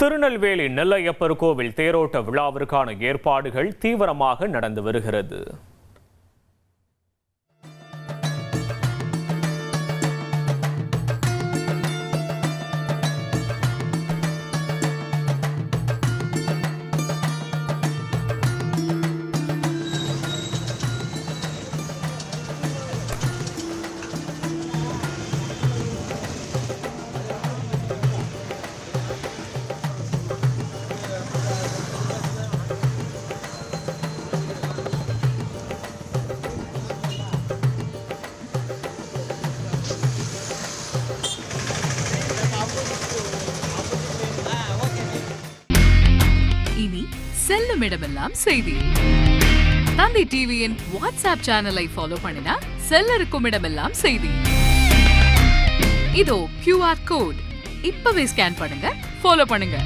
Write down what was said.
திருநெல்வேலி நெல்லையப்பர் கோவில் தேரோட்ட விழாவிற்கான ஏற்பாடுகள் தீவிரமாக நடந்து வருகிறது. இனி செல்லும் இடமெல்லாம் செய்தி. தந்தை டிவியின் வாட்ஸ்அப் சேனலை ஃபாலோ பண்ணினா செல்ல இருக்கும் இடமெல்லாம் செய்தி. இதோ QR கோட் இப்பவே ஸ்கேன் பண்ணுங்க, ஃபாலோ பண்ணுங்க.